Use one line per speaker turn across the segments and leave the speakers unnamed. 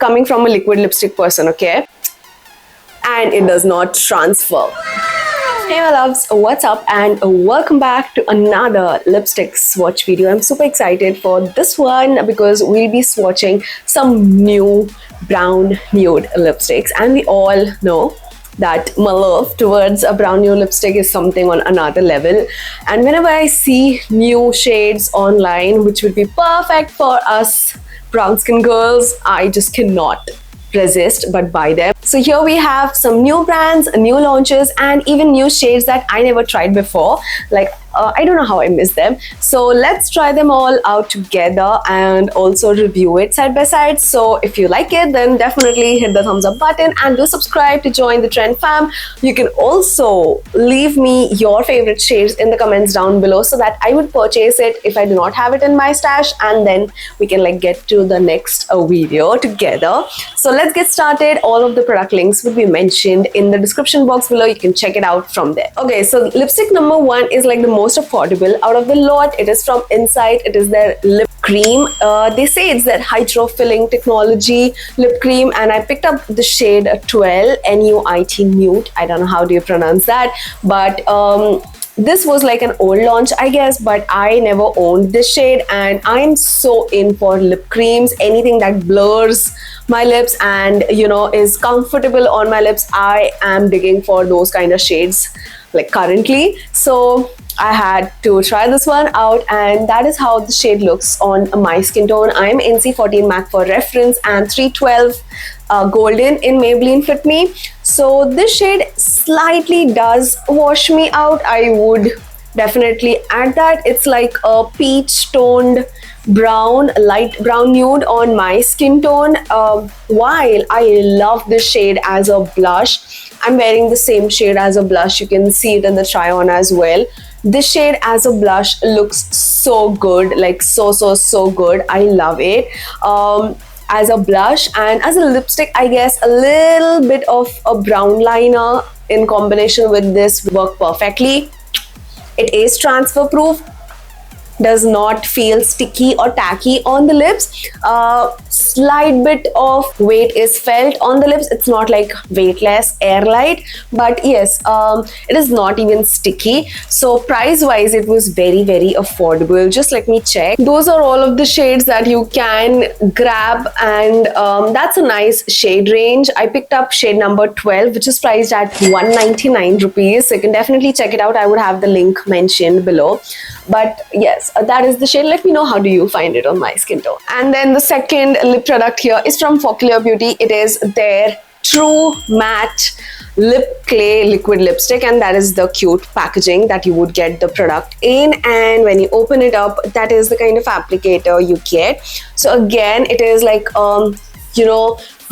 coming from a liquid lipstick person, okay? And it does not transfer. Hey my loves, what's up and welcome back to another lipstick swatch video. I'm super excited for this one because we'll be swatching some new brown nude lipsticks, and we all know that my love towards a brown nude lipstick is something on another level. And whenever I see new shades online which would be perfect for us brown skin girls, I just cannot resist but buy them. So here we have some new brands, new launches, and even new shades that I never tried before. Like I don't know how I missed them. So let's try them all out together and also review it side by side. So if you like it, then definitely hit the thumbs up button and do subscribe to join the trend fam. You can also leave me your favorite shades in the comments down below so that I would purchase it if I do not have it in my stash, and then we can like get to the next video together. So let's get started. All of the product links will be mentioned in the description box below. You can check it out from there. Okay, so lipstick number one is like the most affordable out of the lot. It is from Insight. It is their lip cream. They say it's their hydro-filling technology lip cream, and I picked up the shade 12 NUIT Nude. I don't know how do you pronounce that, but this was like an old launch, I guess, but I never owned this shade, and I'm so in for lip creams. Anything that blurs my lips and is comfortable on my lips, I am digging for those kind of shades like currently. So I had to try this one out, and that is how the shade looks on my skin tone. I'm NC14 MAC for reference and 312 golden in Maybelline Fit Me. So this shade slightly does wash me out. I would definitely add that. It's like a peach toned brown, light brown nude on my skin tone. While I love this shade as a blush, I'm wearing the same shade as a blush. You can see it in the try on as well. This shade as a blush looks so good, like so good. I love it as a blush, and as a lipstick, I guess a little bit of a brown liner in combination with this work perfectly. It is transfer proof, does not feel sticky or tacky on the lips. Slight bit of weight is felt on the lips. It's not like weightless, air light, but yes, it is not even sticky. So price wise, it was very affordable. Just let me check. Those are all of the shades that you can grab, and that's a nice shade range. I picked up shade number 12, which is priced at 199 rupees. So you can definitely check it out. I would have the link mentioned below. But yes, that is the shade. Let me know how do you find it on my skin tone. And then the second lip product here is from Focallure Beauty. It is their True Matte Lip Clay Liquid Lipstick, and that is the cute packaging that you would get the product in. And when you open it up, that is the kind of applicator you get. So again, it is like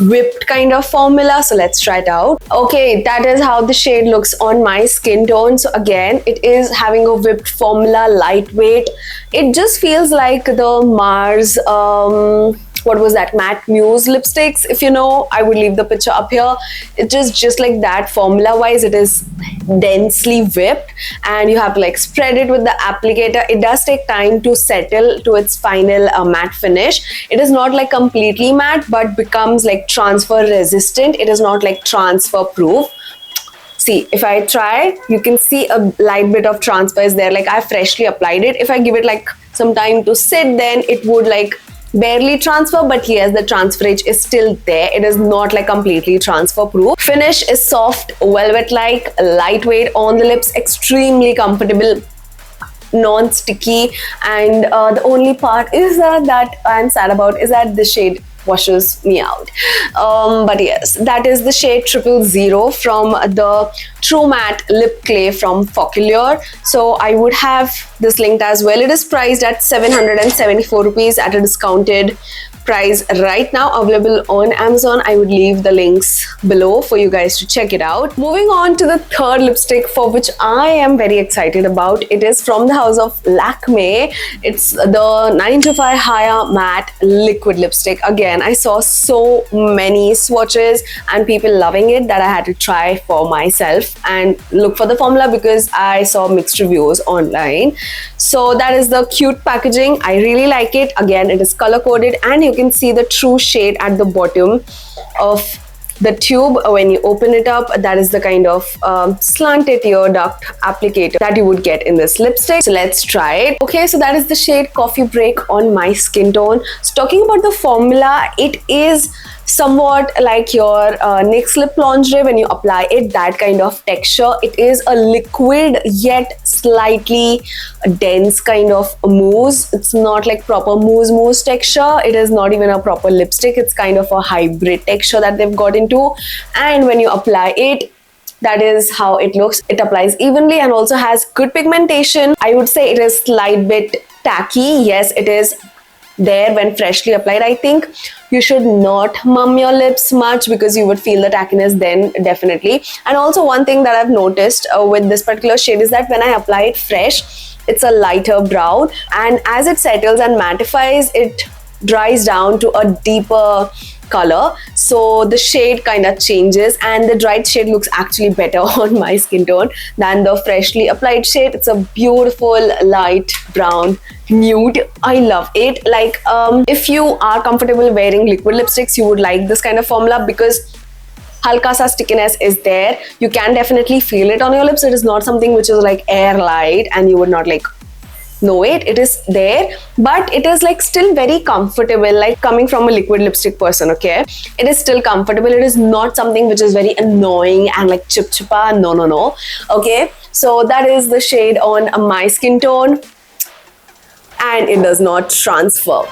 whipped kind of formula. So let's try it out. Okay, that is how the shade looks on my skin tone. So again, it is having a whipped formula, lightweight. It just feels like the Mars what was that, Matte Muse lipsticks. If you know, I would leave the picture up here. It is just like that. Formula wise, it is densely whipped, and you have to like spread it with the applicator. It does take time to settle to its final matte finish. It is not like completely matte, but becomes like transfer resistant. It is not like transfer proof. See, if I try, you can see a light bit of transfer is there. Like I freshly applied it. If I give it like some time to sit, then it would like barely transfer, but yes, the transferage is still there. It is not like completely transfer proof. Finish is soft, velvet like, lightweight on the lips, extremely comfortable, non-sticky, and the only part is that I'm sad about is that the shade washes me out. But yes, that is the shade 000 from the True Matte Lip Clay from Focallure. So I would have this linked as well. It is priced at 774 rupees at a discounted price right now, available on Amazon. I would leave the links below for you guys to check it out. Moving on to the third lipstick, for which I am very excited about. It is from the house of Lakme. It's the 925 Higher Matte Liquid Lipstick. Again, I saw so many swatches and people loving it that I had to try for myself and look for the formula because I saw mixed reviews online. So that is the cute packaging. I really like it. Again, it is color coded and you you can see the true shade at the bottom of the tube. When you open it up, that is the kind of slanted tear duct applicator that you would get in this lipstick. So let's try it. Okay, so that is the shade Coffee Break on my skin tone. So talking about the formula, it is somewhat like your NYX lip lingerie. When you apply it, that kind of texture. It is a liquid yet slightly dense kind of mousse. It's not like proper mousse texture. It is not even a proper lipstick. It's kind of a hybrid texture that they've got into. And when you apply it, that is how it looks. It applies evenly and also has good pigmentation. I would say it is slight bit tacky. Yes, it is there when freshly applied. I think you should not mum your lips much because you would feel the tackiness then, definitely. And also one thing that I've noticed with this particular shade is that when I apply it fresh, it's a lighter brown, and as it settles and mattifies, it dries down to a deeper color. So the shade kind of changes, and the dried shade looks actually better on my skin tone than the freshly applied shade. It's a beautiful light brown nude. I love it. Like if you are comfortable wearing liquid lipsticks, you would like this kind of formula because halka sa stickiness is there. You can definitely feel it on your lips. It is not something which is like air light and you would not like know it. It is there, but it is like still very comfortable. Like coming from a liquid lipstick person, okay, it is still comfortable. It is not something which is very annoying and like chip-chipa. No. Okay, so that is the shade on my skin tone, and it does not transfer.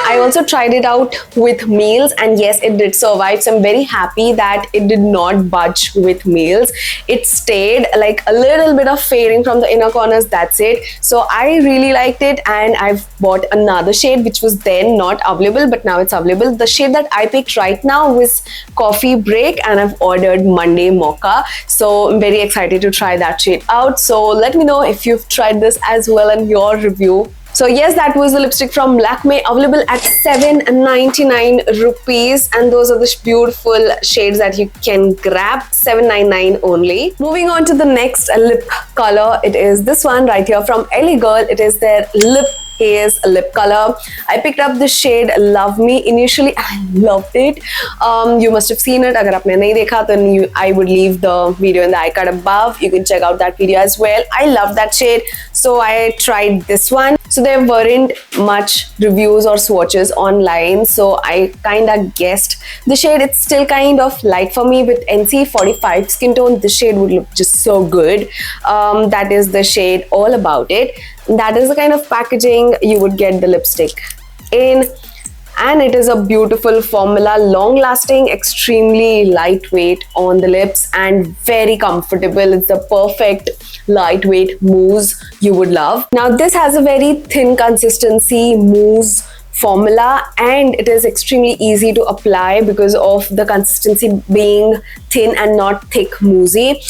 I also tried it out with meals, and yes, it did survive. So I'm very happy that it did not budge with meals. It stayed like a little bit of fading from the inner corners. That's it. So I really liked it, and I've bought another shade which was then not available, but now it's available. The shade that I picked right now was Coffee Break, and I've ordered Monday Mocha. So I'm very excited to try that shade out. So let me know if you've tried this as well and your review. So yes, that was the lipstick from Lakme, available at 799 rupees, and those are the beautiful shades that you can grab. 799 only. Moving on to the next lip color, it is this one right here from L.A.Girl. It is their lip haze lip color. I picked up the shade Love Me. Initially, I loved it. You must have seen it. Agar aapne nahi dekha, then I would leave the video in the icon above. You can check out that video as well. I love that shade, so I tried this one. So there weren't much reviews or swatches online, so I kind of guessed the shade. It's still kind of light for me. With NC45 skin tone, this shade would look just so good. That is the shade All About It. That is the kind of packaging you would get the lipstick in, and it is a beautiful formula, long lasting, extremely lightweight on the lips and very comfortable. It's the perfect lightweight mousse you would love. Now this has a very thin consistency mousse formula, and it is extremely easy to apply because of the consistency being thin and not thick moussey.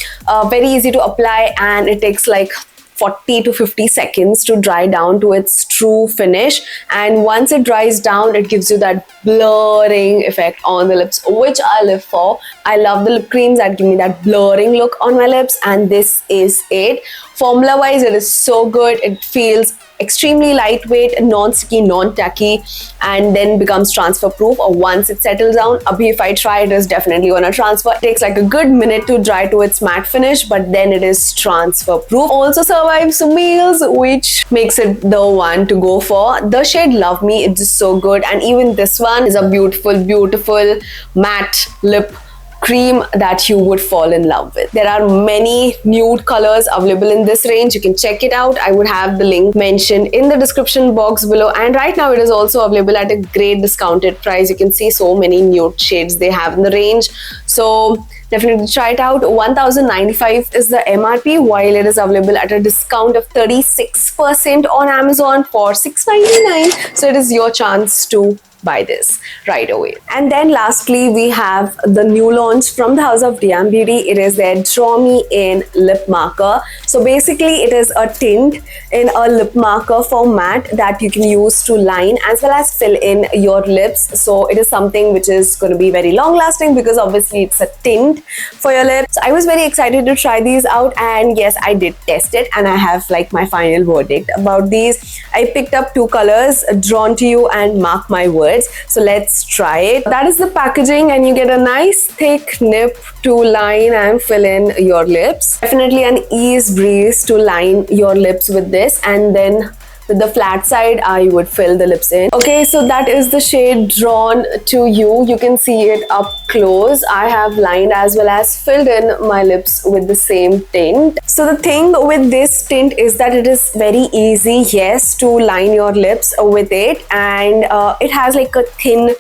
Very easy to apply, and it takes like 40 to 50 seconds to dry down to its true finish, and once it dries down, it gives you that blurring effect on the lips, which I live for. I love the lip creams that give me that blurring look on my lips, and this is it. Formula wise, it is so good. It feels extremely lightweight, non-sticky, non-tacky, and then becomes transfer proof once it settles down. Abhi if I try, it is definitely gonna transfer. It takes like a good minute to dry to its matte finish, but then it is transfer proof. Also survives meals, which makes it the one to go for. The shade Love Me, it's just so good, and even this one is a beautiful matte lip cream that you would fall in love with. There are many nude colors available in this range. You can check it out. I would have the link mentioned in the description box below, and right now it is also available at a great discounted price. You can see so many nude shades they have in the range, so definitely try it out. 1095 is the MRP, while it is available at a discount of 36% on Amazon for 699. So it is your chance to buy this right away. And then lastly, we have the new launch from the House of DM Beauty. It is their Draw Me In lip marker. So basically it is a tint in a lip marker format that you can use to line as well as fill in your lips. So it is something which is going to be very long lasting because obviously it's a tint for your lips. So I was very excited to try these out, and yes, I did test it, and I have like my final verdict about these. I picked up two colors, Drawn to You and Mark My Words. words. So let's try it. That is the packaging, and you get a nice thick nib to line and fill in your lips. Definitely an ease breeze to line your lips with this, and then with the flat side I would fill the lips in. Okay, so that is the shade Drawn to You. You can see it up close. I have lined as well as filled in my lips with the same tint. So the thing with this tint is that it is very easy, yes, to line your lips with it, and it has like a thin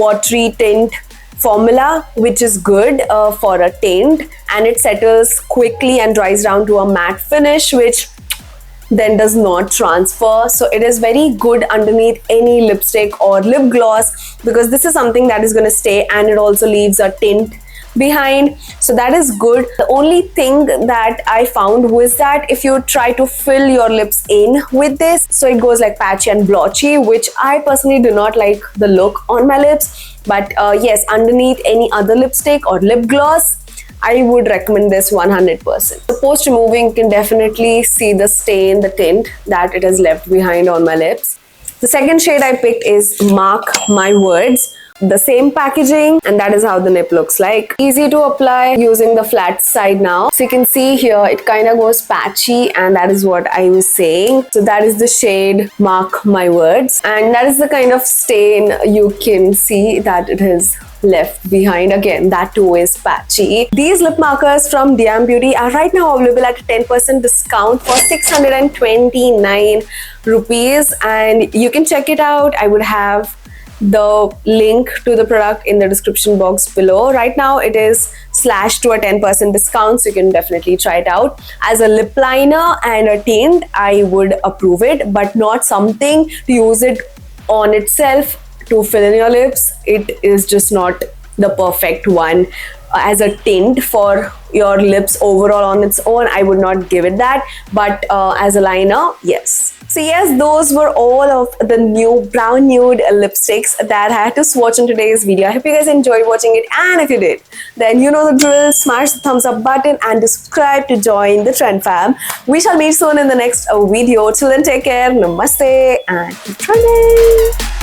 watery tint formula, which is good for a tint, and it settles quickly and dries down to a matte finish, which then does not transfer. So it is very good underneath any lipstick or lip gloss, because this is something that is going to stay, and it also leaves a tint behind. So that is good. The only thing that I found was that if you try to fill your lips in with this, so it goes like patchy and blotchy, which I personally do not like the look on my lips. But yes, underneath any other lipstick or lip gloss, I would recommend this 100%. So post removing, you can definitely see the stain, the tint that it has left behind on my lips. The second shade I picked is Mark My Words. The same packaging, and that is how the nip looks like. Easy to apply using the flat side now. So you can see here it kind of goes patchy, and that is what I was saying. So that is the shade Mark My Words, and that is the kind of stain you can see that it has left behind. Again, that too is patchy. These lip markers from DM Beauty are right now available at a 10% discount for 629 rupees, and you can check it out. I would have the link to the product in the description box below. Right now it is slashed to a 10% discount, so you can definitely try it out. As a lip liner and a tint, I would approve it, but not something to use it on itself to fill in your lips. It is just not the perfect one. As a tint for your lips overall on its own, I would not give it that, but as a liner, yes. So yes, those were all of the new brown nude lipsticks that I had to swatch in today's video. I hope you guys enjoyed watching it, and if you did, then you know the drill. Smash the thumbs up button and subscribe to join the trend fam. We shall meet soon in the next video. Till then, take care, namaste, and keep trending.